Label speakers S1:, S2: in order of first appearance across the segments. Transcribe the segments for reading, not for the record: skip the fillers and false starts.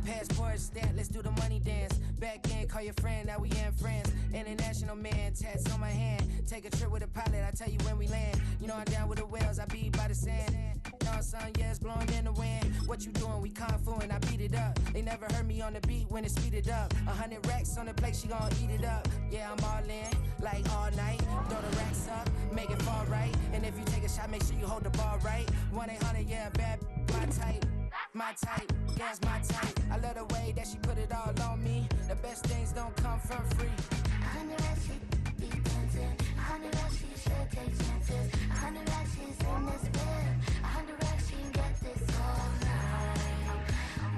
S1: Passport stat, let's do the money dance. Back in, call your friend, now we in France. International man, tats on my hand. Take a trip with a pilot, I tell you when we land. You know I'm down with the whales, I be by the sand. Young sun, yeah, it's blowing in the wind. What you doing? We kung fu and I beat it up. They never heard me on the beat when it speeded up. 100 racks on the plate, she gon' eat it up. Yeah, I'm all in, like all night. Throw the racks up, make it fall right. And if you take a shot, make sure you hold the ball right. 1-800, yeah, bad, my type. My type, yeah, it's my type. I love the way that she put it all on me. The best things don't come from free.
S2: 100 racks, she be dancing. 100 racks, she should take chances. 100 racks, she's in this bed. 100 racks, she can get this all night.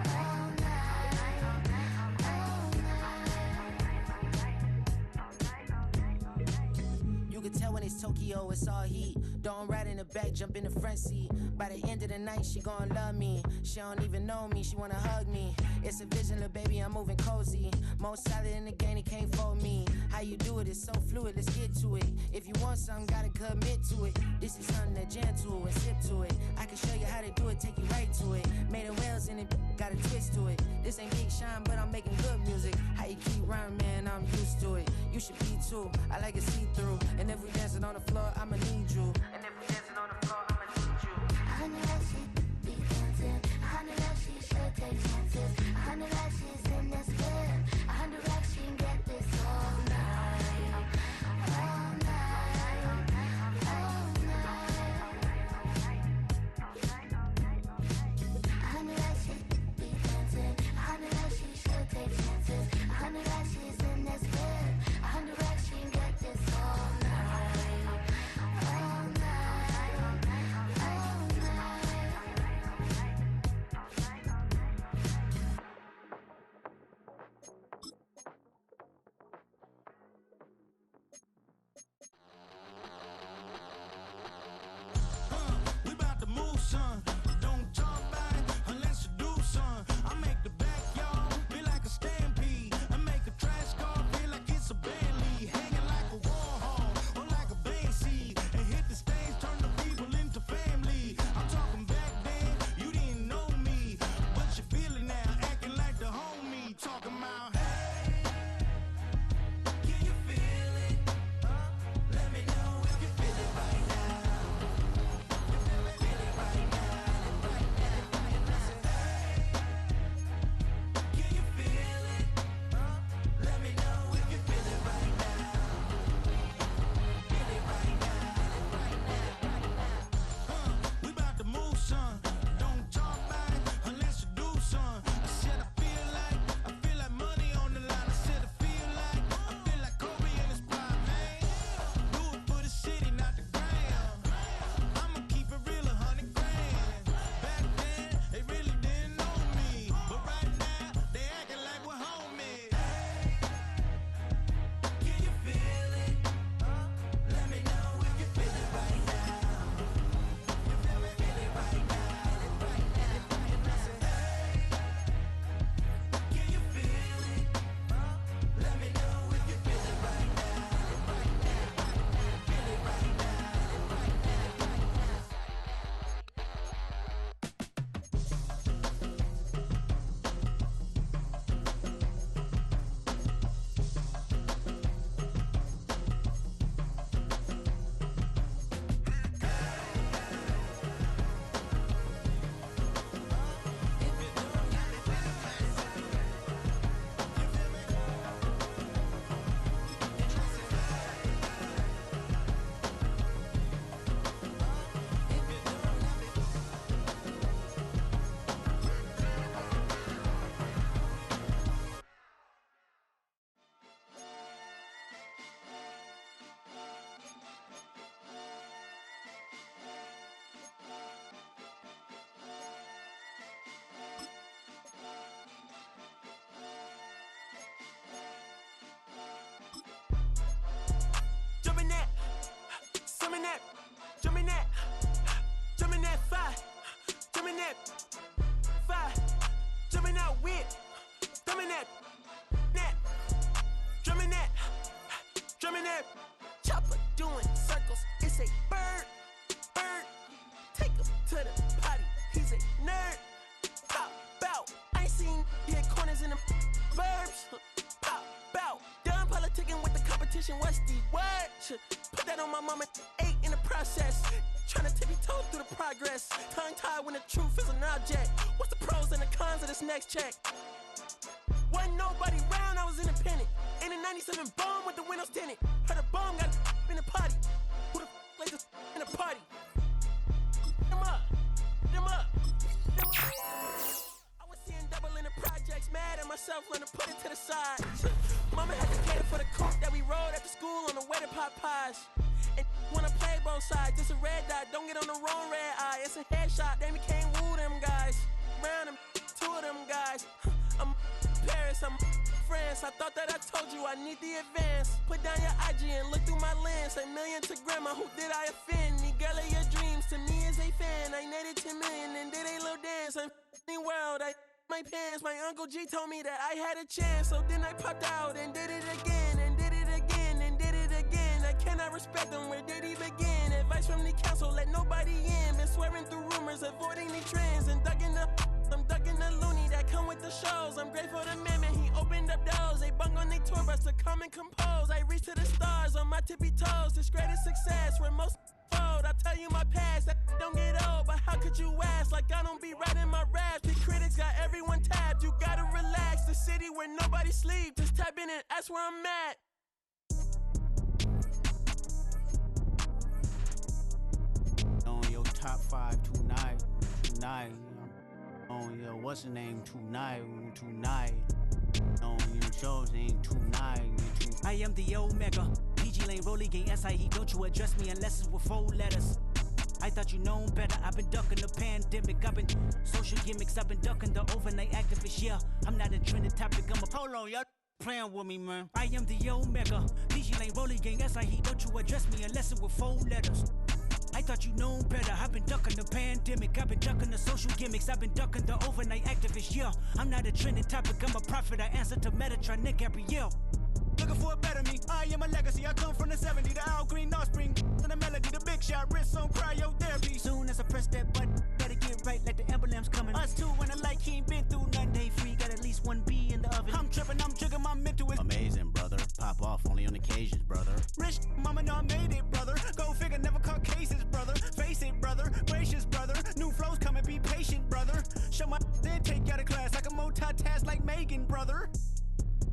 S2: All night. All night.
S1: You can tell when it's Tokyo, it's all heat. Don't ride in the back, jump in the front seat. By the end of the night, she gon' love me. She don't even know me, she wanna hug me. It's a vision, little baby, I'm moving cozy. Most solid in the game, it can't fold me. How you do it, it's so fluid, let's get to it. If you want something, gotta commit to it. This is something that jam to and sip to it. I can show you how to do it, take you right to it. Made of whales in it, got a twist to it. This ain't Big Sean, but I'm making good music. How you keep rhyming, man, I'm used to it. You should be too, I like it see-through. And if we dancing on the floor, I'ma need you. And if we dancing on the floor, I'ma need you.
S2: 100 racks, she be dancing. 100 racks, she should take chances. 100 racks, she's in this bed. 100 racks, she can get this all night. All night. All night. 100 racks, she be dancing. 100 racks, she should take chances. 100 racks, she's in this bed. 100 racks, she can get this all night. All night. All night.
S3: competition, what's the what? Put that on my mama, 8 in the process. Tryna tippy-toe through the progress. Tongue-tied when the truth is an object. What's the pros and the cons of this next check? Wasn't nobody round, I was independent. In a 97 bomb with the windows tinted. Heard a bomb got in the party. Who the like this in the party? Them up, them up, them up. I was seeing double in the projects, mad at myself, learn to put it to the side. Mama had to cater for the coupe that we rode after school on the way to pot pies. And wanna play both sides, it's a red dot, don't get on the wrong red eye. It's a headshot, they can't woo them guys. Round them, 2 of them guys. I'm Paris, I'm France. I thought that I told you I need the advance. Put down your IG and look through my lens. A million to grandma, who did I offend? The girl of your dreams to me is a fan. I netted 10 million and did a little dance. I'm f***ing world, I my pants. My Uncle G told me that I had a chance. So then I popped out and did it again. And did it again and did it again. I cannot respect them, where did he begin? Advice from the council, let nobody in. Been swearing through rumors, avoiding the trends. And I'm ducking the loony that come with the shows. I'm grateful to Mammon, he opened up doors. They bung on their tour bus to come and compose. I reach to the stars on my tippy toes. This greatest success where most fold. I tell you my past, that don't get old. But how could you ask? Like I don't be writing my raps. The critics got everyone tapped. You gotta relax. The city where nobody sleep. Just tap in and ask where I'm at.
S4: On your top 5 tonight. On your what's the name tonight. On your shows ain't tonight. I am the Omega. PG Lane, Rolly Gang, SIE. Don't you address me unless it's with 4 letters. I thought you known better. I've been ducking the pandemic. I've been social gimmicks. I've been ducking the overnight activists. Yeah, I'm not a trending topic. I'm a hold on, y'all playing with me, man. I am the Omega. PG Lane, Rolly Gang, SIE. Don't you address me unless it's with 4 letters. I thought you known better. I've been ducking the pandemic. I've been ducking the social gimmicks. I've been ducking the overnight activists. Yeah, I'm not a trending topic. I'm a prophet. I answer to Metatron, Nick Gabrielle. Looking for a better me. I am a legacy. I come from the 70s. The Al Green offspring. And the melody, the big shot. Wrist on cryotherapy. Soon as I press that button, better get right like the emblem's coming. Us too, when the light ain't been through nothing. Day free, got at least 1 B in the oven. I'm tripping, I'm triggering my mental. Amazing, brother. Pop off only on occasions, brother. Rich, mama know I made it, brother. Go figure, never caught cases, brother. Face it, brother. Gracious, brother. New flows coming, be patient, brother. Show my then take you out of class. I can multitask like Megan, brother.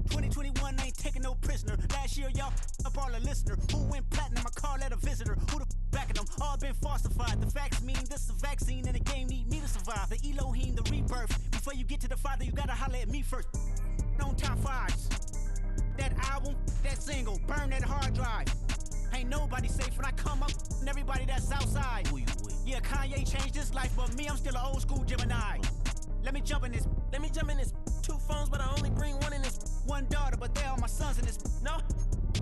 S4: 2021 ain't taking no prisoner. Last year, y'all up all a listener. Who went platinum? I call that a visitor. Who the backing them? All been falsified. The facts mean this is a vaccine and the game need me to survive. The Elohim, the rebirth. Before you get to the Father, you gotta holler at me first. On top 5s. That album, that single, burn that hard drive. Ain't nobody safe when I come up and everybody that's outside. Who you with? Yeah, Kanye changed his life, but me, I'm still an old school Gemini. Let me jump in this. 2 phones, but I only bring 1 in this. 1 daughter, but they all my sons in this. No,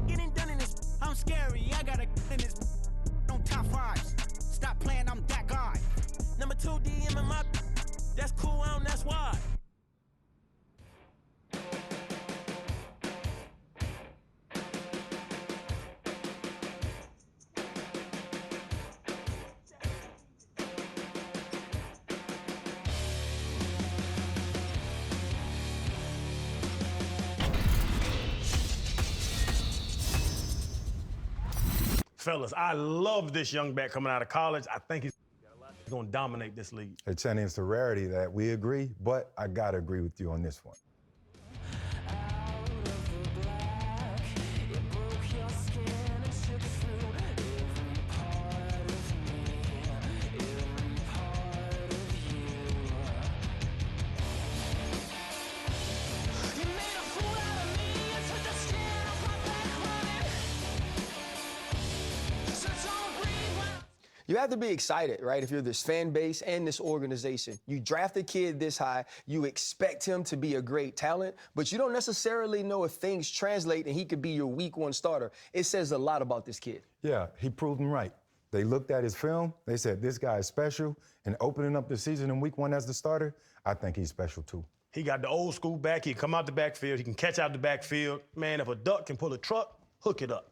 S4: getting done in this. I'm scary, I gotta in this. On top 5s. Stop playing, I'm that guy.
S3: Number 2 DM in my. That's cool, that's why.
S5: Fellas, I love this young back coming out of college. I think he's going to dominate this league.
S6: Hey, Channing, it's a rarity that we agree, but I got to agree with you on this one.
S7: You have to be excited, right? If you're this fan base and this organization, you draft a kid this high, you expect him to be a great talent, but you don't necessarily know if things translate and he could be your week 1 starter. It says a lot about this kid.
S6: Yeah, he proved them right. They looked at his film, they said, this guy is special, and opening up the season in week 1 as the starter, I think he's special too.
S5: He got the old school back. He can come out the backfield. He can catch out the backfield. Man, if a duck can pull a truck, hook it up.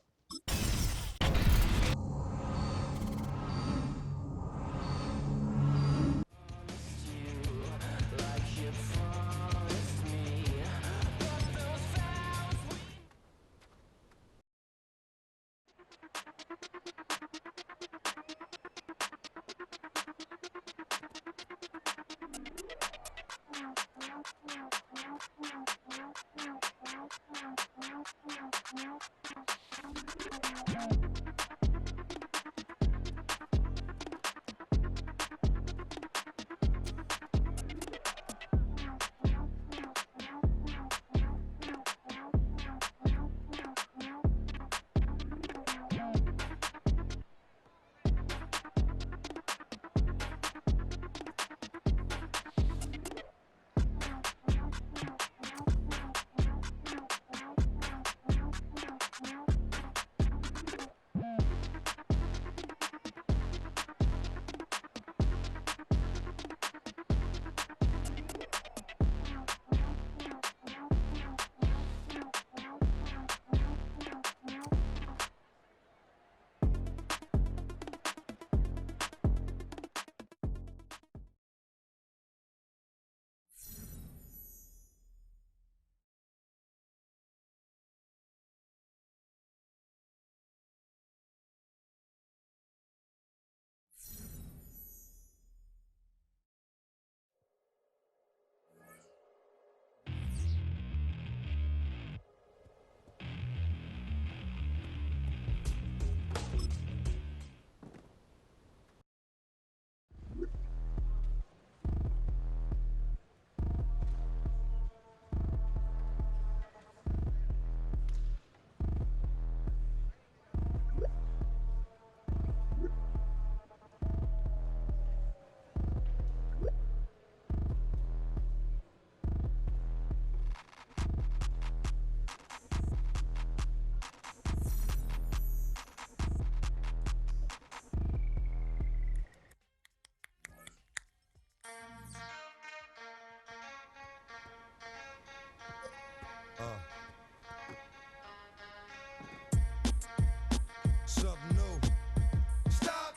S8: Something new. Stop,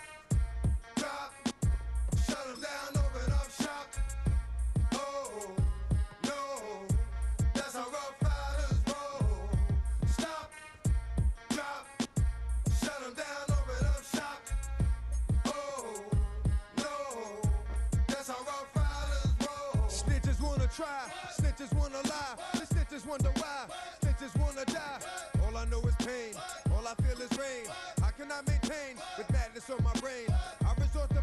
S8: drop, shut them down, open up shop. Oh, no, that's how Rough Riders roll. Stop, drop, shut them down, open up shop. Oh, no, that's how Rough Riders roll. Snitches wanna try, snitches wanna lie, the snitches wonder why, snitches wanna die. All I know is pain, all I feel is rain. How can I maintain with madness on my brain? I resort to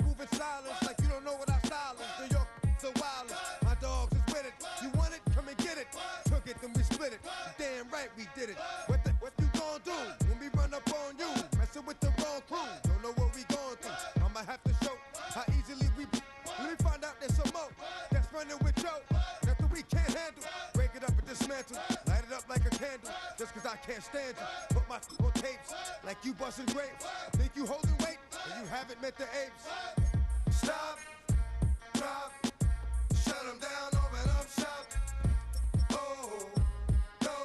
S8: moving silence like you don't know what I silence. New York, the wildest. My dogs is with it. You want it? Come and get it. Took it, then we split it. Damn right we did it. What you gonna do when we run up on you? Messing with the wrong crew. Don't know what we going through. I'ma have to show how easily we. Let me find out there's some more that's running with Joe. Nothing we can't handle. Break it up and dismantle. Light it up like a candle. Just cause I can't stand you. Put my on tapes like you busting grapes. Think you holding weight and you haven't met the apes. Stop, drop, shut them down, open up shop. Oh, no,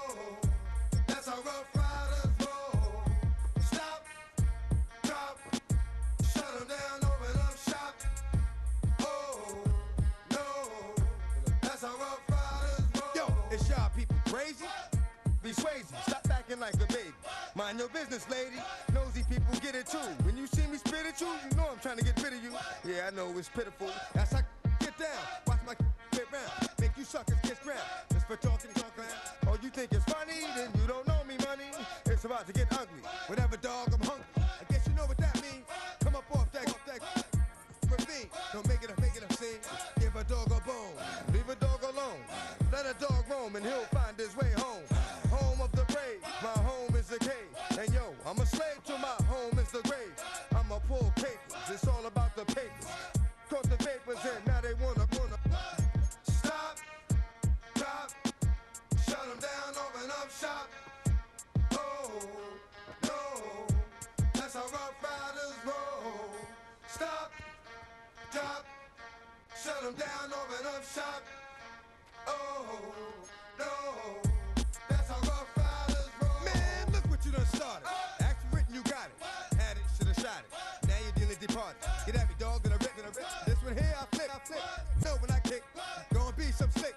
S8: that's how Rough Riders roll. Stop, drop, shut them down, open up shop. Oh, no, that's how Rough Riders roll. Yo, it's y'all people crazy? Be swayzy, stop acting like a baby. Mind your business, lady. Nosy people get it too. When you see me spit at you, you know I'm trying to get rid of you. Yeah, I know it's pitiful. That's how get down. Watch my get round. Make you suckers kiss ground. Just for talking. Oh, you think it's funny? Then you don't know me, money. It's about to get ugly. Whatever, dog, I'm hungry. I guess you know what that means. Come up off that ravine. Don't make it a scene. Give a dog a bone. Leave a dog alone. Let a dog roam and he'll find his way home. Home of the brave. My home is the cave. And yo, I'm a slave to my home is the grave. I'ma pull papers. It's all about the papers. Caught the papers and now they wanna. Stop, drop, shut them down, open up shop. Oh, no, that's how Rough Riders roll. Stop, drop, shut them down, open up shop. Oh, no, that's how Rough Riders roll. Man, look what you done started. Act written, you got it. Had it, shoulda shot it. Now you're dealing departed. Get at me, dog, gonna rip. This one here, I flip. No, when I kick, gonna be some slick.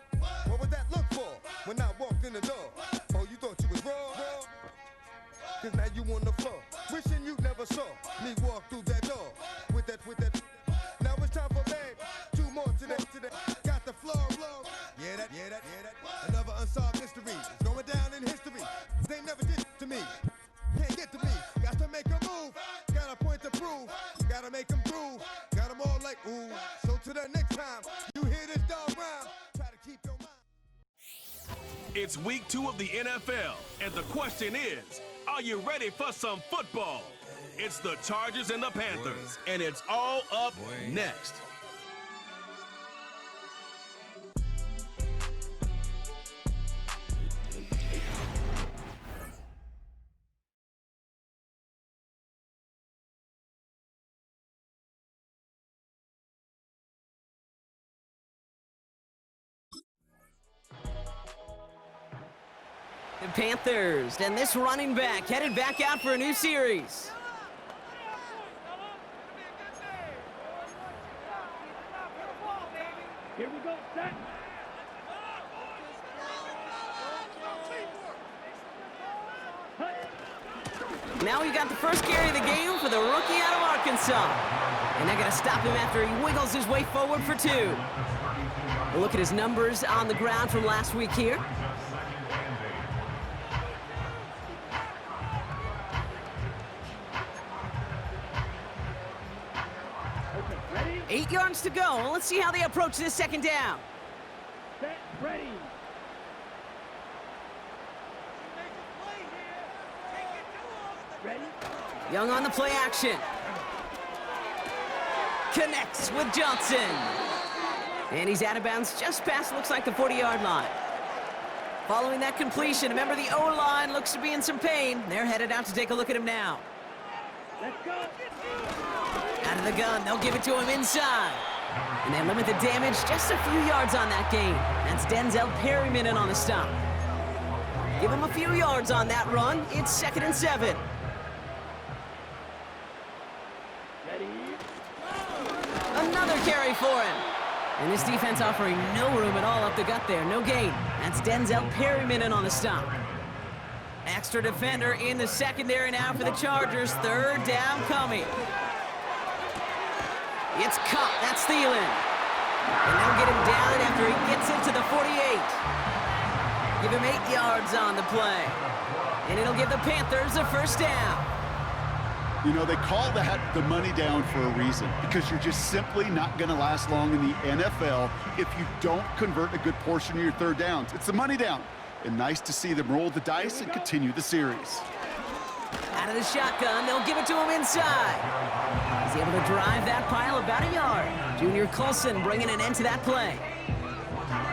S8: What would that look for when I walked in the door? Oh, you thought you was raw? Cause now you on the floor. Wishing you never saw me walk through that door. With that. Now it's time for babe. 2 more today. Got the floor blown. Yeah, that. Another unsolved mystery. It's going down in history. They never did to me. Can't get to me. Got to make a move. Got a point to prove. Gotta make them prove. Got them all like ooh. So to the next time you hear this dog rhyme, try to keep your mind.
S9: It's week 2 of the NFL, and the question is, are you ready for some football? It's the Chargers and the Panthers, and it's all up next.
S10: The Panthers, and this running back headed back out for a new series.
S11: Here we go, set.
S10: Now we got the first carry of the game for the rookie out of Arkansas. And they're going to stop him after he wiggles his way forward for 2. We'll look at his numbers on the ground from last week here. 8 yards to go. Let's see how they approach this second down.
S11: Set, ready.
S10: Young on the play action. Connects with Johnson. And he's out of bounds just past, looks like, the 40-yard line. Following that completion, remember the O-line looks to be in some pain. They're headed out to take a look at him now.
S11: Let's go.
S10: Out of the gun, they'll give it to him inside. And they limit the damage just a few yards on that gain. That's Denzel Perryman in on the stop. Give him a few yards on that run. It's 2nd and 7. Another carry for him. And this defense offering no room at all up the gut there. No gain. That's Denzel Perryman in on the stop. Extra defender in the secondary now for the Chargers. 3rd down coming. It's caught. That's Thielen. And they'll get him down after he gets it to the 48. Give him 8 yards on the play. And it'll give the Panthers a 1st down.
S12: You know, they call that the money down for a reason, because you're just simply not going to last long in the NFL if you don't convert a good portion of your 3rd downs. It's the money down. And nice to see them roll the dice and continue the series.
S10: Out of the shotgun, they'll give it to him inside. He's able to drive that pile about a yard. Junior Colson bringing an end to that play.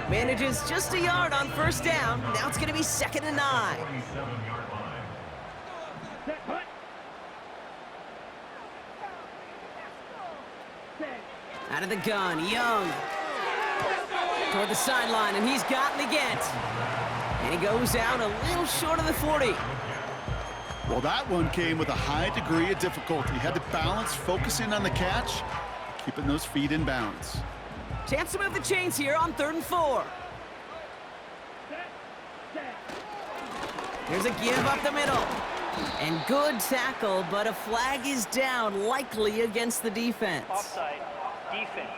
S10: Manages just a yard on 1st down. Now it's going to be 2nd and 9. Out of the gun, Young. Toward the sideline, and he's gotten the get. And he goes out a little short of the 40.
S12: Well, that one came with a high degree of difficulty. Had to balance, focusing on the catch, keeping those feet in bounds.
S10: Chance to move the chains here on 3rd and 4. Here's a give up the middle. And good tackle, but a flag is down, likely against the defense.
S11: Offside. Defense.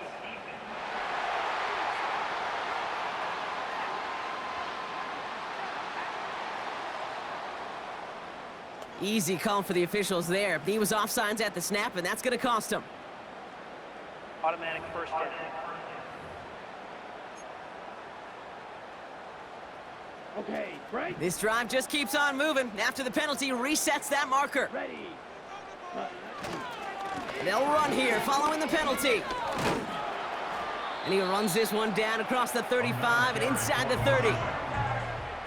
S10: Easy call for the officials there. He was offsides at the snap, and that's going to cost him.
S11: Automatic 1st down. Okay, break.
S10: This drive just keeps on moving. After the penalty, resets that marker.
S11: Ready.
S10: They'll run here following the penalty. And he runs this one down across the 35 and inside the 30.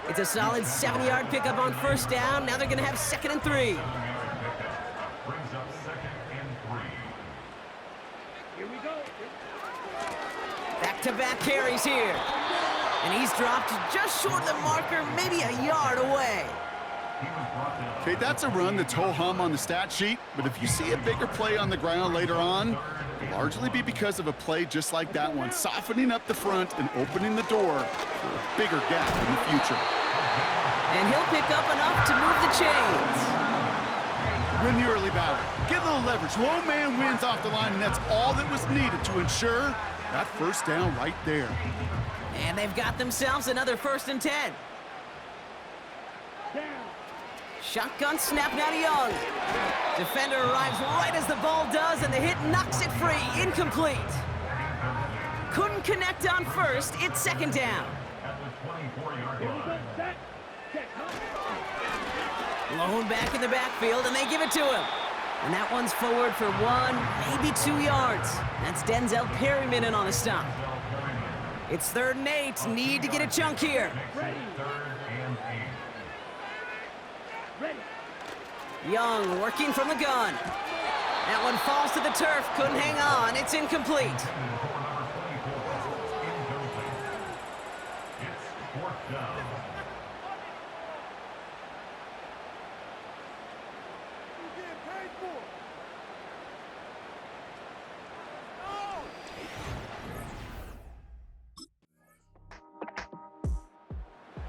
S10: It's a solid 7-yard pickup on 1st down. Now they're going to have 2nd and 3.
S11: Here we go.
S10: Back-to-back carries here. And he's dropped just short of the marker, maybe a yard away.
S12: Okay, that's a run that's ho-hum on the stat sheet, but if you see a bigger play on the ground later on, it'll largely be because of a play just like that one, softening up the front and opening the door for a bigger gap in the future.
S10: And he'll pick up enough to move the chains.
S12: Win the early battle. Get a little leverage. Low man wins off the line, and that's all that was needed to ensure that 1st down right there.
S10: And they've got themselves another 1st and 10. Shotgun snap now to Young. Defender arrives right as the ball does, and the hit knocks it free. Incomplete. Couldn't connect on 1st. It's 2nd down. Lone back in the backfield, and they give it to him. And that one's forward for 1, maybe 2 yards. That's Denzel Perryman in on the stop. It's 3rd and 8. Need to get a chunk here. Young working from the gun. That one falls to the turf. Couldn't hang on. It's incomplete.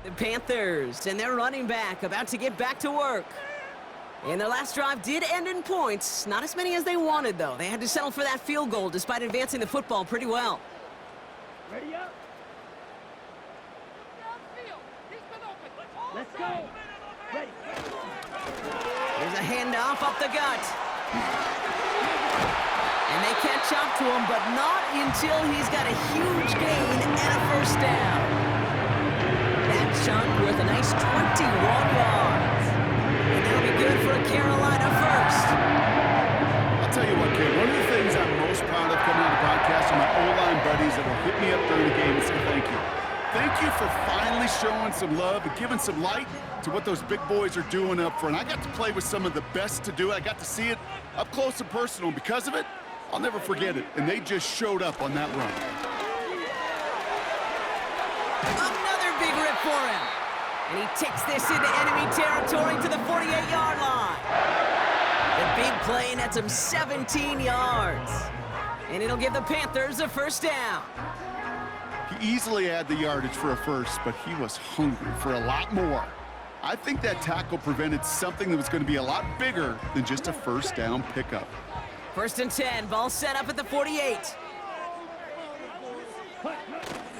S10: The Panthers and their running back about to get back to work. And their last drive did end in points. Not as many as they wanted, though. They had to settle for that field goal despite advancing the football pretty well.
S11: Ready up. Let's go. Ready.
S10: There's a handoff up the gut. And they catch up to him, but not until he's got a huge gain and a 1st down. That chunk worth a nice 21 yards. And that'll be good for a Carolina 1st.
S12: I'll tell you what, Kate, one of the things I'm most proud of coming out of broadcast are my O-line buddies that will hit me up during the game and say thank you. Thank you for finally showing some love and giving some light to what those big boys are doing up front. I got to play with some of the best to do it. I got to see it up close and personal. Because of it, I'll never forget it, and they just showed up on that run.
S10: Another big rip for him. And he takes this into enemy territory to the 48-yard line. The big play nets him 17 yards. And it'll give the Panthers a first down.
S12: He easily had the yardage for a first, but he was hungry for a lot more. I think that tackle prevented something that was going to be a lot bigger than just a first down pickup.
S10: 1st and 10, ball set up at the 48.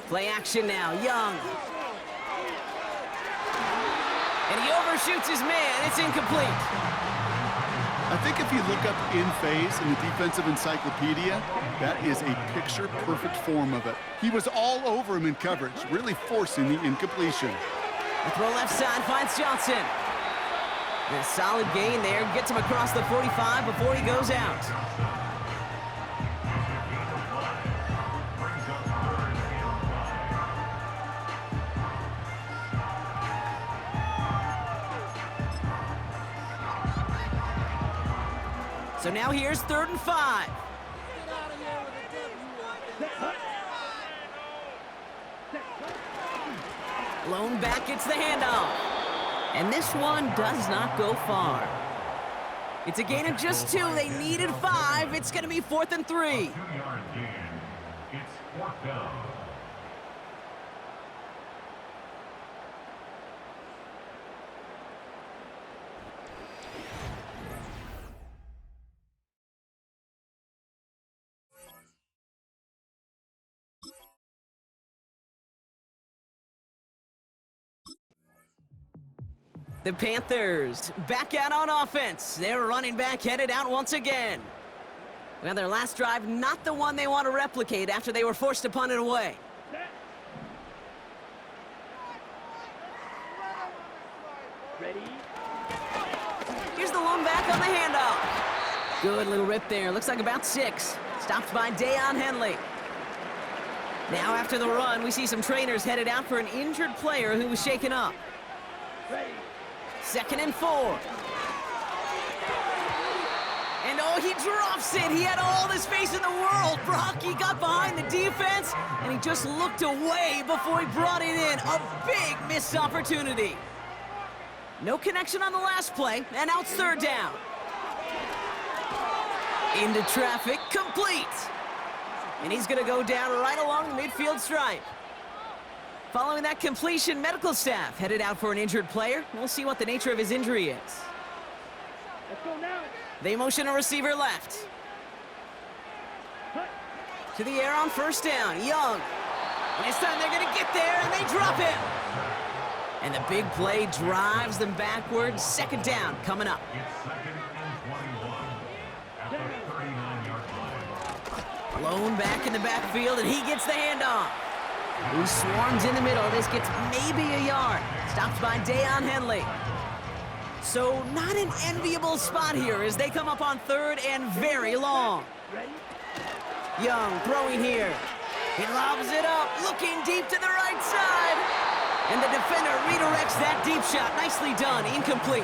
S10: Play action now, Young. And he overshoots his man, it's incomplete.
S12: I think if you look up in phase in the defensive encyclopedia, that is a picture-perfect form of it. He was all over him in coverage, really forcing the incompletion.
S10: The throw left side finds Johnson. And a solid gain there, gets him across the 45 before he goes out. So now here's 3rd and 5. Lone back gets the handoff. And this one does not go far. It's a gain of just 2. They needed 5. It's going to be 4th and 3.
S13: It's 4th down.
S10: The Panthers back out on offense. Their running back headed out once again. Well, their last drive, not the one they want to replicate after they were forced to punt it away.
S11: Ready?
S10: Here's the lone back on the handoff. Good little rip there. Looks like about 6. Stopped by Deion Henley. Now after the run, we see some trainers headed out for an injured player who was shaken up.
S11: Ready?
S10: 2nd and 4. And oh, he drops it. He had all the space in the world. Brock, he got behind the defense, and he just looked away before he brought it in. A big missed opportunity. No connection on the last play, and out 3rd down. Into traffic, complete. And he's going to go down right along the midfield stripe. Following that completion, medical staff headed out for an injured player. We'll see what the nature of his injury is.
S11: Let's go now.
S10: They motion a receiver left. To the air on 1st down, Young. And this time they're going to get there, and they drop him. And the big play drives them backwards. 2nd down coming up.
S13: It's 2nd and 21 at the 39-yard line.
S10: Lone back in the backfield, and he gets the handoff. He swarms in the middle. This gets maybe a yard. Stopped by Deion Henley. So not an enviable spot here as they come up on 3rd and very long. Young throwing here. He lobs it up, looking deep to the right side. And the defender redirects that deep shot. Nicely done, incomplete.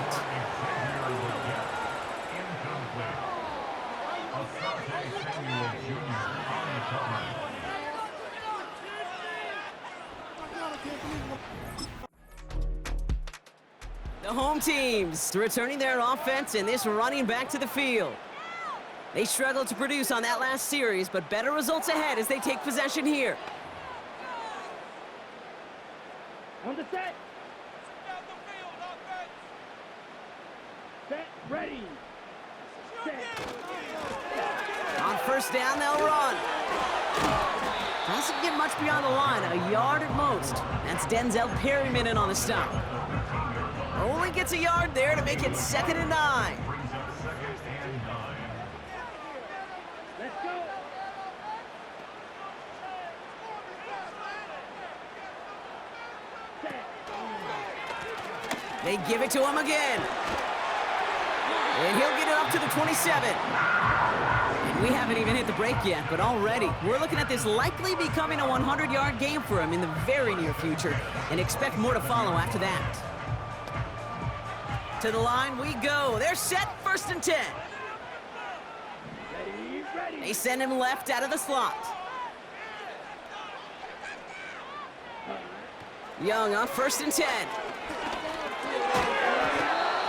S10: The home teams returning their offense and this running back to the field. They struggled to produce on that last series, but better results ahead as they take possession here.
S11: On the set. Set. Ready. Set.
S10: On 1st down, they'll run. Doesn't get much beyond the line, a yard at most. That's Denzel Perryman in on the stop. Only gets a yard there to make it 2nd and 9.
S11: Let's go. Set.
S10: They give it to him again. And he'll get it up to the 27. And we haven't even hit the break yet, but already we're looking at this likely becoming a 100-yard game for him in the very near future, and expect more to follow after that. To the line we go. They're set, 1st and 10.
S11: Ready, ready.
S10: They send him left out of the slot. Young on 1st and 10.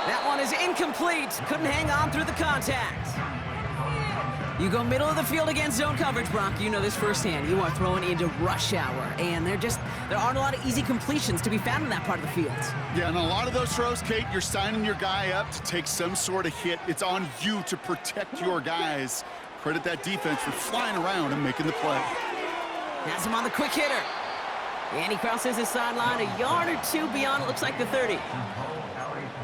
S10: That one is incomplete. Couldn't hang on through the contact. You go middle of the field against zone coverage, Brock. You know this firsthand. You are throwing into rush hour, and there aren't a lot of easy completions to be found in that part of the field.
S12: Yeah, and a lot of those throws, Kate, you're signing your guy up to take some sort of hit. It's on you to protect your guys. Credit that defense for flying around and making the play.
S10: Has him on the quick hitter. And he crosses his sideline a yard or two beyond, it looks like the 30.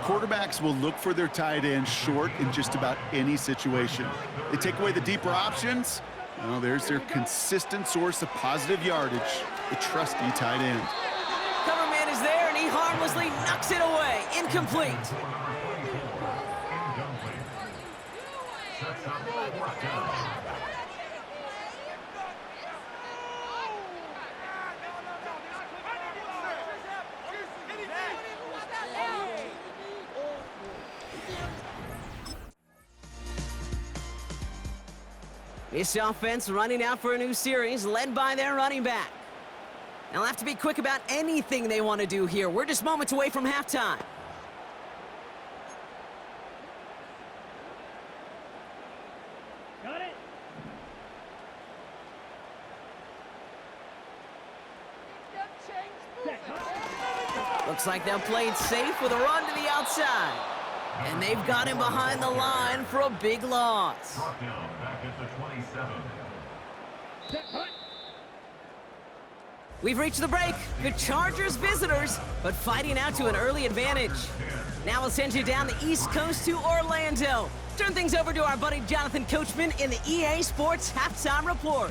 S12: Quarterbacks will look for their tight end short in just about any situation. They take away the deeper options. Well, there's their consistent source of positive yardage, the trusty tight end.
S10: Cover man is there, and he harmlessly knocks it away. Incomplete.
S13: Sets up 4th down.
S10: This offense running out for a new series, led by their running back. They'll have to be quick about anything they want to do here. We're just moments away from halftime.
S11: Got it.
S10: Looks like they'll play it safe with a run to the outside. And they've got him behind the line for a big loss.
S13: Brought down back at the 27.
S10: We've reached the break. The Chargers visitors, but fighting out to an early advantage. Now we'll send you down the East Coast to Orlando. Turn things over to our buddy Jonathan Coachman in the EA Sports Halftime Report.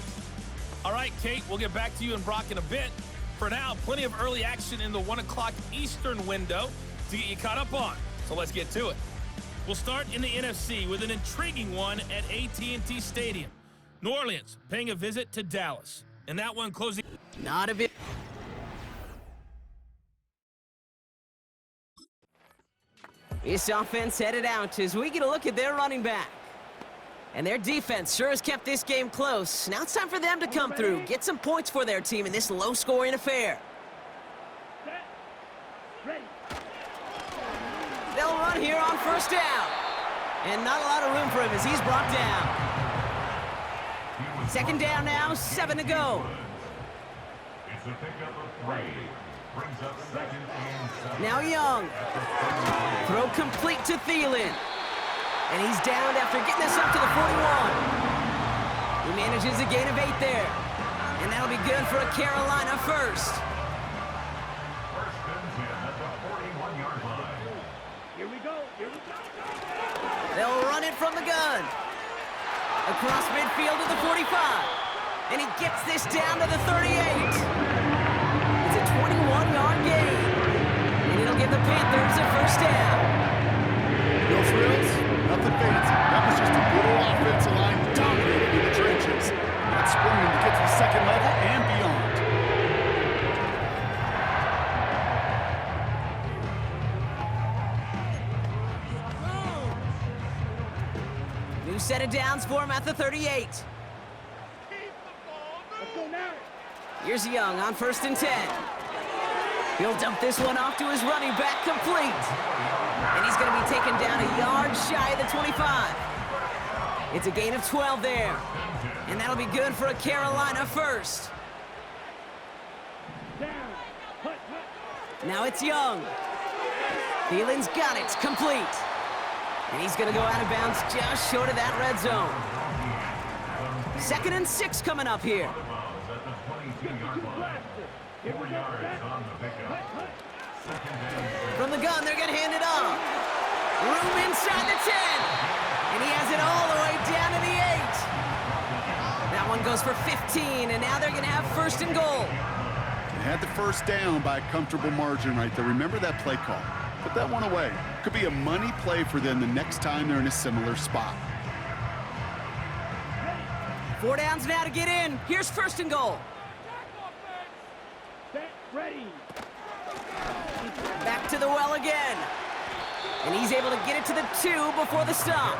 S14: All right, Kate, we'll get back to you and Brock in a bit. For now, plenty of early action in the 1 o'clock Eastern window to get you caught up on. So let's get to it. We'll start in the NFC with an intriguing one at AT&T Stadium. New Orleans paying a visit to Dallas. And that one closing...
S10: Not a bit. This offense headed out as we get a look at their running back. And their defense sure has kept this game close. Now it's time for them to come through, get some points for their team in this low-scoring affair. They'll run here on 1st down. And not a lot of room for him as he's brought down. 2nd down now, 7 to go.
S13: It's a pickup of 3. Brings up 2nd and 7.
S10: Now Young. Throw complete to Thielen. And he's down after getting us up to the 41. He manages a gain of 8 there. And that'll be good for a Carolina first.
S13: 1st and 10 at the 41-yard line.
S11: Here we go. Here we go.
S10: They'll run it from the gun. Across midfield to the 45. And he gets this down to the 38. It's a 21-yard gain. And it'll give the Panthers a 1st down.
S12: No frills, nothing fancy. That was just a good old offensive line dominating in the trenches. Not sprinting to get to the 2nd level and beyond.
S10: New set of downs for him at the 38.
S11: Let's go now.
S10: Here's Young on 1st and 10. He'll dump this one off to his running back, complete. And he's going to be taken down a yard shy of the 25. It's a gain of 12 there. And that'll be good for a Carolina first. Now it's Young. Thielen's got it, complete. And he's going to go out of bounds just short of that red zone. 2nd and 6 coming up here. From the gun, they're going to hand it off. Room inside the 10. And he has it all the way down to the 8. That one goes for 15, and now they're going to have 1st and goal.
S12: They had the 1st down by a comfortable margin right there. Remember that play call. Put that one away. Could be a money play for them the next time they're in a similar spot.
S10: 4 downs now to get in. Here's 1st and goal.
S11: Set, ready.
S10: Back to the well again. And he's able to get it to the 2 before the stop.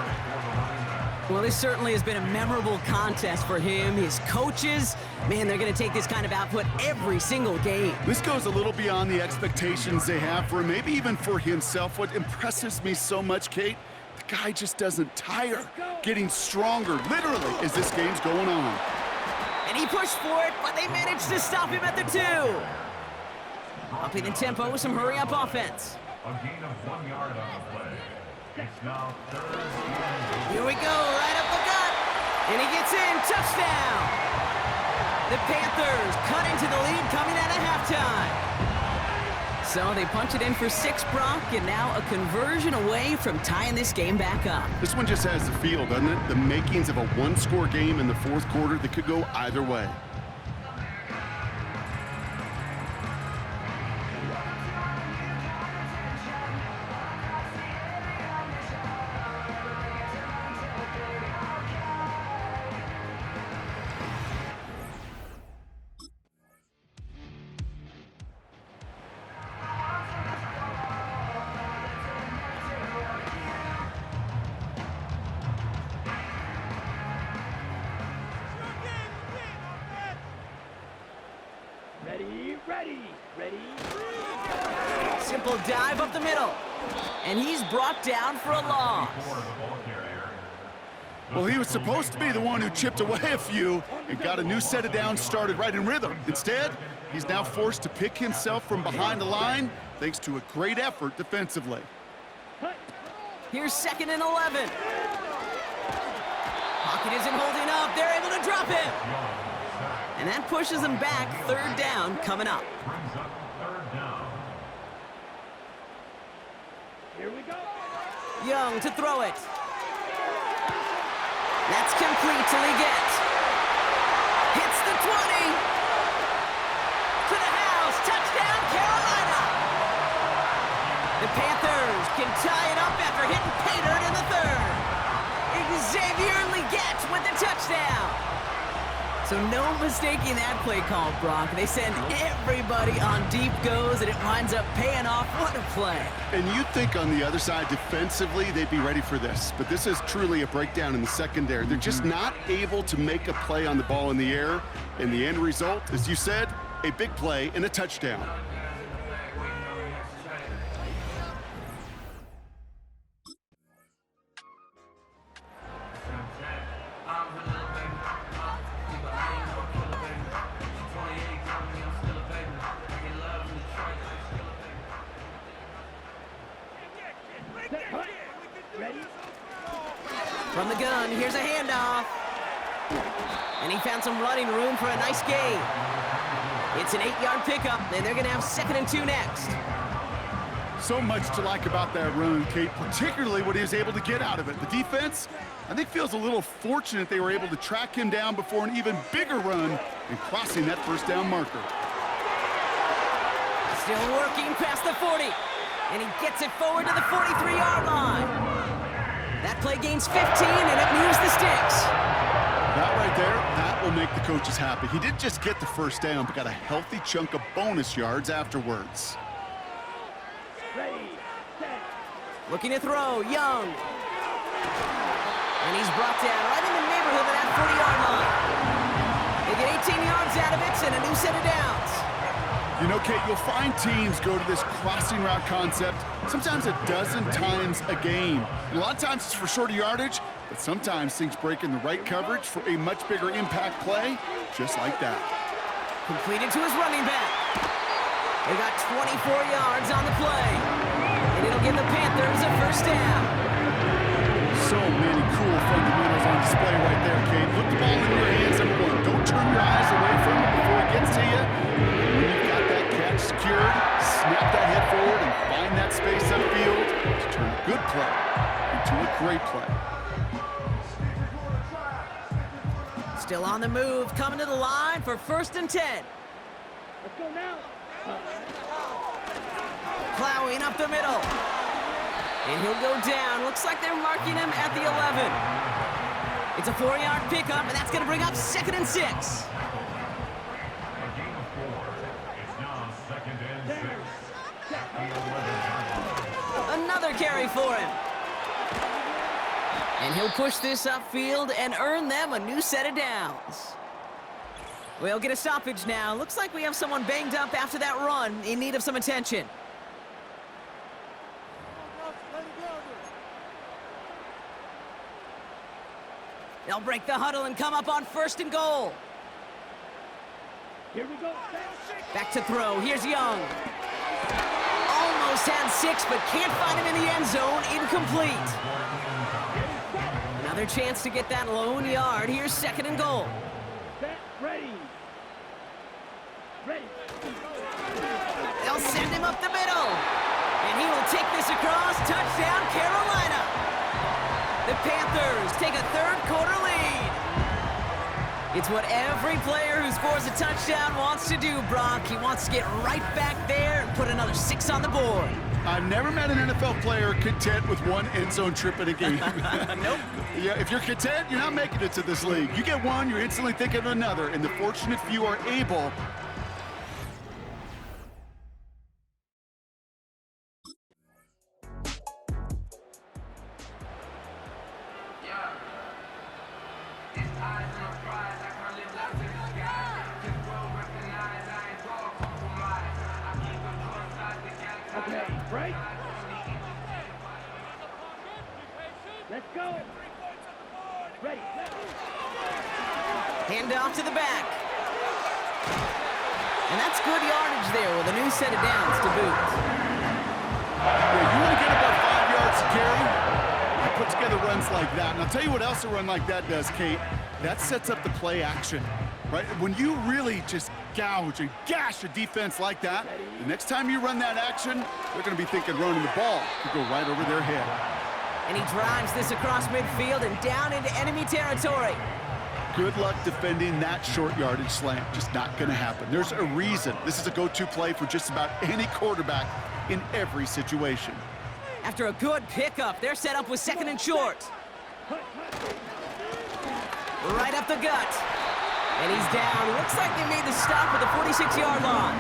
S10: Well, this certainly has been a memorable contest for him. His coaches, man, they're going to take this kind of output every single game.
S12: This goes a little beyond the expectations they have for him, maybe even for himself. What impresses me so much, Kate, the guy just doesn't tire, getting stronger, literally, as this game's going on.
S10: And he pushed for it, but they managed to stop him at the 2. Upping the tempo with some hurry-up offense.
S13: A gain of 1 yard on the play. It's now 3rd
S10: Here we go, right up the gut. And he gets in, touchdown. The Panthers cut into the lead coming out of halftime. So they punch it in for 6, Brock, and now a conversion away from tying this game back up.
S12: This one just has the feel, doesn't it? The makings of a one-score game in the 4th quarter that could go either way.
S11: Ready.
S10: Simple dive up the middle. And he's brought down for a loss.
S12: Well, he was supposed to be the one who chipped away a few and got a new set of downs started right in rhythm. Instead, he's now forced to pick himself from behind the line thanks to a great effort defensively.
S10: Here's 2nd and 11. Pocket isn't holding up. They're able to drop him. And that pushes them back. 3rd down coming up.
S11: Here we go.
S10: Young to throw it. That's complete till he gets. Hits the 20. To the house. Touchdown, Carolina. The Panthers can tie it up after hitting pay dirt in the 3rd. Xavier Leggett with the touchdown. So no mistaking that play call, Brock. They send everybody on deep goes, and it winds up paying off. What a play.
S12: And you'd think on the other side, defensively, they'd be ready for this. But this is truly a breakdown in the secondary. They're just not able to make a play on the ball in the air. And the end result, as you said, a big play and a touchdown.
S10: From the gun, here's a handoff. And he found some running room for a nice gain. It's an 8-yard pickup, and they're going to have 2nd and 2 next.
S12: So much to like about that run, Kate, particularly what he was able to get out of it. The defense, I think, feels a little fortunate they were able to track him down before an even bigger run and crossing that 1st down marker.
S10: Still working past the 40, and he gets it forward to the 43-yard line. That play gains 15, and it moves the sticks.
S12: That right there, that will make the coaches happy. He didn't just get the 1st down, but got a healthy chunk of bonus yards afterwards.
S11: Ready, set.
S10: Looking to throw, Young. And he's brought down right in the neighborhood of that 40-yard line. They get 18 yards out of it and a new set of downs.
S12: You know, Kate, you'll find teams go to this crossing route concept sometimes a dozen times a game. And a lot of times it's for shorter yardage, but sometimes things break in the right coverage for a much bigger impact play, just like that.
S10: Completed to his running back. They got 24 yards on the play. And it'll give the Panthers a 1st down.
S12: So many cool fundamentals on display right there, Kate. Put the ball in your hands, number 1. Don't turn your eyes away from it before it gets to you. When you've got that catch secured, snap that head forward and find that space upfield to turn a good play into a great play.
S10: Still on the move, coming to the line for 1st and 10.
S11: Let's go now.
S10: Plowing up the middle. And he'll go down. Looks like they're marking him at the 11. It's a 4-yard pickup, and that's going to bring up 2nd and 6.
S13: A gain of 4. It's now 2nd and 6. At the 11-yard line.
S10: Another carry for him. And he'll push this upfield and earn them a new set of downs. We'll get a stoppage now. Looks like we have someone banged up after that run, in need of some attention. They'll break the huddle and come up on 1st and goal.
S11: Here we go.
S10: Back to throw. Here's Young. Almost had 6, but can't find him in the end zone. Incomplete. Another chance to get that lone yard. Here's 2nd and goal.
S11: Set, ready. Ready.
S10: They'll send him up the middle. And he will take this across. Touchdown, Carolina. The Panthers take a 3rd quarter lead. It's what every player who scores a touchdown wants to do, Brock. He wants to get right back there and put another 6 on the board.
S12: I've never met an NFL player content with one end zone trip in a game.
S10: Nope.
S12: Yeah, if you're content, you're not making it to this league. You get one, you're instantly thinking of another, and the fortunate few are able.
S11: Okay, break. Let's go. Ready.
S10: Hand off to the back. And that's good yardage there with a new set of downs to boot.
S12: Yeah, you want to get about 5 yards to carry? You put together runs like that. And I'll tell you what else a run like that does, Kate. That sets up the play action, right? When you really just gouge and gash a defense like that, the next time you run that action, they're going to be thinking running the ball could go right over their head.
S10: And he drives this across midfield and down into enemy territory.
S12: Good luck defending that short yardage slant. Just not going to happen. There's a reason. This is a go-to play for just about any quarterback in every situation.
S10: After a good pickup, they're set up with 2nd and short. Right up the gut. And he's down. Looks like they made the stop at the 46-yard line.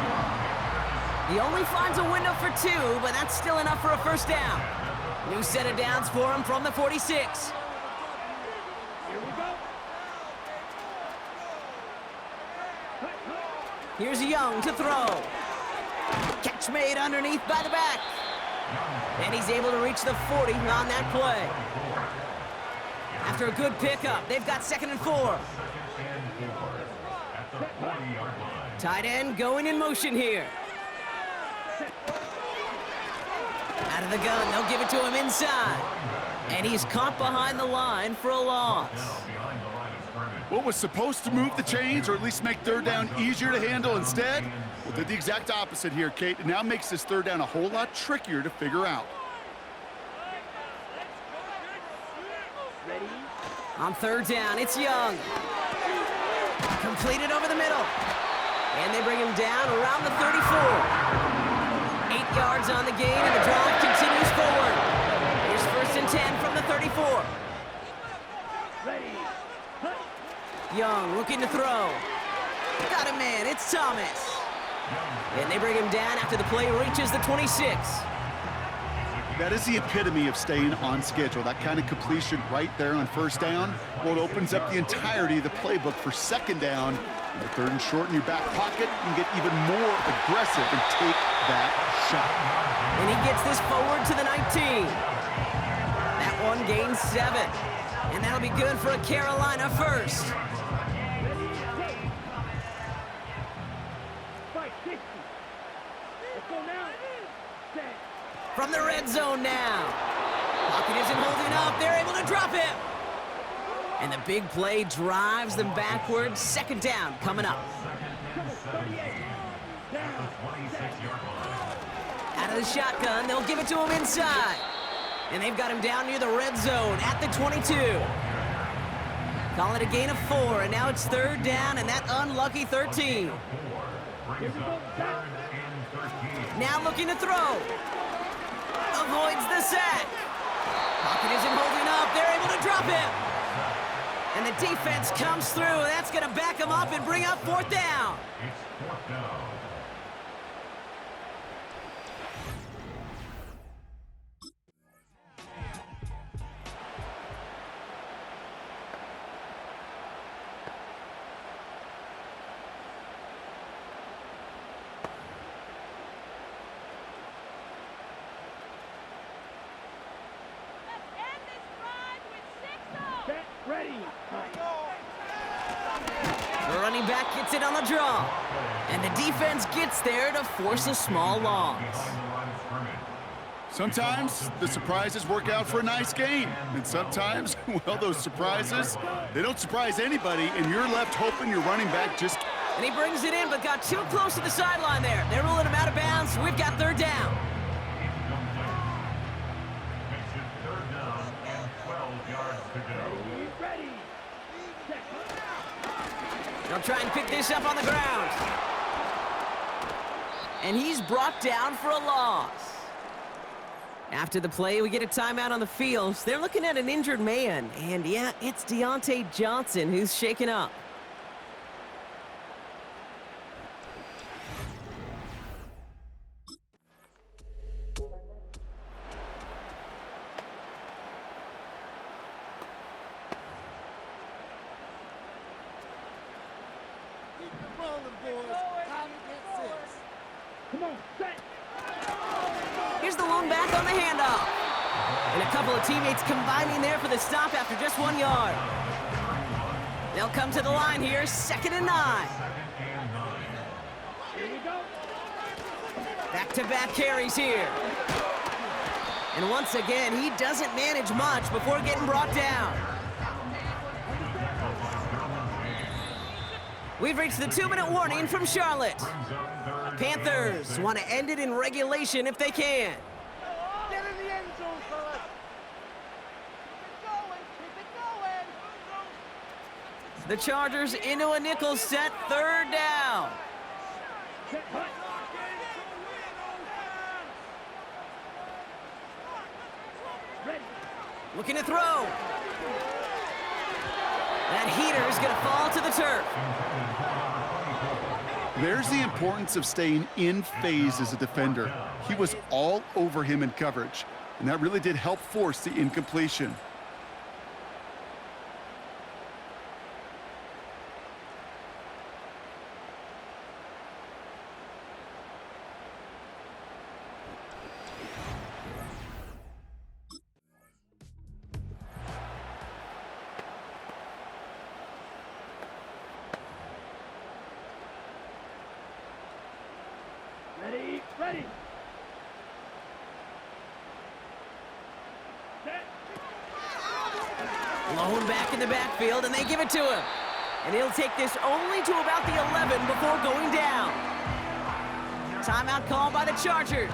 S10: He only finds a window for 2, but that's still enough for a 1st down. New set of downs for him from the 46.
S11: Here we go.
S10: Here's Young to throw. Catch made underneath by the back. And he's able to reach the 40 on that play. After a good pickup, they've got 2nd and 4. Tight end going in motion here. Out of the gun, they'll give it to him inside. And he's caught behind the line for a loss.
S12: What was supposed to move the chains, or at least make 3rd down easier to handle instead? Well, did the exact opposite here, Kate. It now makes this 3rd down a whole lot trickier to figure out.
S11: Ready.
S10: On 3rd down, it's Young. Completed over the middle. And they bring him down around the 34. 8 yards on the gain, and the drive continues forward. Here's 1st and 10 from the 34.
S11: Ready.
S10: Young looking to throw. Got a man, it's Thomas. And they bring him down after the play reaches the 26.
S12: That is the epitome of staying on schedule. That kind of completion right there on 1st down. Well, it opens up the entirety of the playbook for 2nd down. The 3rd and short in your back pocket, you can get even more aggressive and take that shot.
S10: And he gets this forward to the 19. That one gains 7. And that'll be good for a Carolina 1st. From the red zone now. Pocket isn't holding up. They're able to drop him. And the big play drives them backwards. 2nd down coming up. Out of the shotgun, they'll give it to him inside. And they've got him down near the red zone at the 22. Call it a gain of 4, and now it's 3rd down and that unlucky 13. Now looking to throw. Avoids the sack. Pocket isn't holding up. They're able to drop him. And the defense comes through. That's going to back him up and bring up 4th down.
S11: Ready.
S10: The running back gets it on the draw. And the defense gets there to force a small loss.
S12: Sometimes the surprises work out for a nice game. And sometimes, well, those surprises, they don't surprise anybody, and you're left hoping your running back just...
S10: And he brings it in, but got too close to the sideline there. They're ruling him out of bounds. We've got third down.
S13: Makes it third down and 12 yards to go.
S11: Ready.
S10: They'll try and pick this up on the ground. And he's brought down for a loss. After the play, we get a timeout on the field. They're looking at an injured man. And yeah, it's Deontay Johnson who's shaken up.
S11: Come on, set.
S10: Here's the lone back on the handoff. And a couple of teammates combining there for the stop after just 1 yard. They'll come to the line here, 2nd and 9.
S11: Here we go.
S10: Back-to-back carries here. And once again, he doesn't manage much before getting brought down. We've reached the 2-minute warning from Charlotte. Panthers want to end it in regulation if they can.
S11: Get in the end zone, fellas. Keep it going.
S10: The Chargers into a nickel set, 3rd down. Looking to throw. That heater is going to fall to the turf.
S12: There's the importance of staying in phase as a defender. He was all over him in coverage, and that really did help force the incompletion.
S11: Ready, ready. Set.
S10: Lone back in the backfield, and they give it to him. And he'll take this only to about the 11 before going down. Timeout called by the Chargers.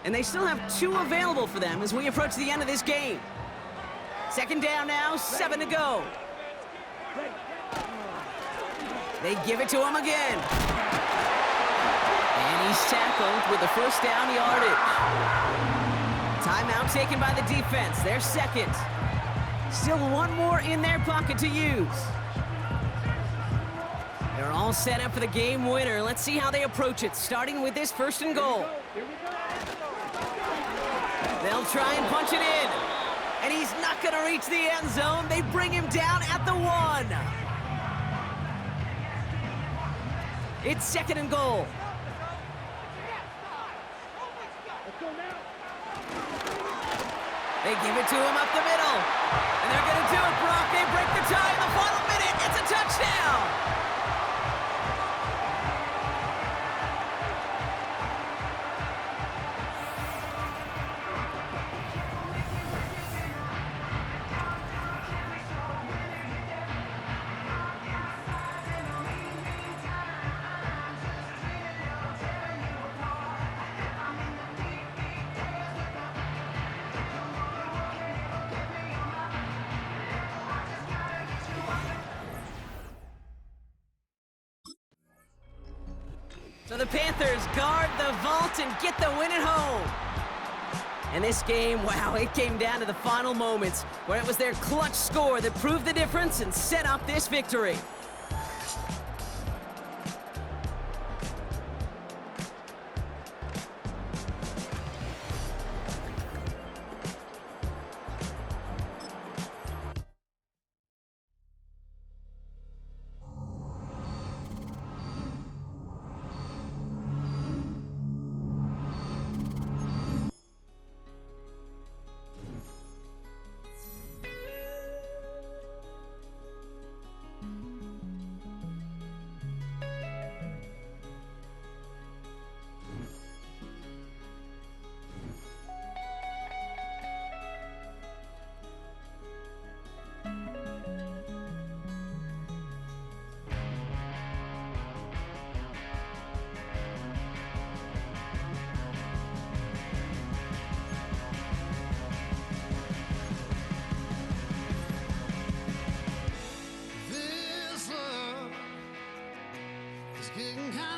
S10: And they still have 2 available for them as we approach the end of this game. 2nd down now, 7 to go. They give it to him again. And he's tackled with the 1st down yardage. Timeout taken by the defense, their 2nd. Still 1 more in their pocket to use. They're all set up for the game winner. Let's see how they approach it, starting with this 1st and goal. They'll try and punch it in. And he's not going to reach the end zone. They bring him down at the 1. It's 2nd and goal. They give it to him up the middle. And they're going to do it, Brock. They break the tie in the final minute. It's a touchdown. So the Panthers guard the vault and get the win at home. And this game, wow, it came down to the final moments where it was their clutch score that proved the difference and set up this victory.
S15: getting kind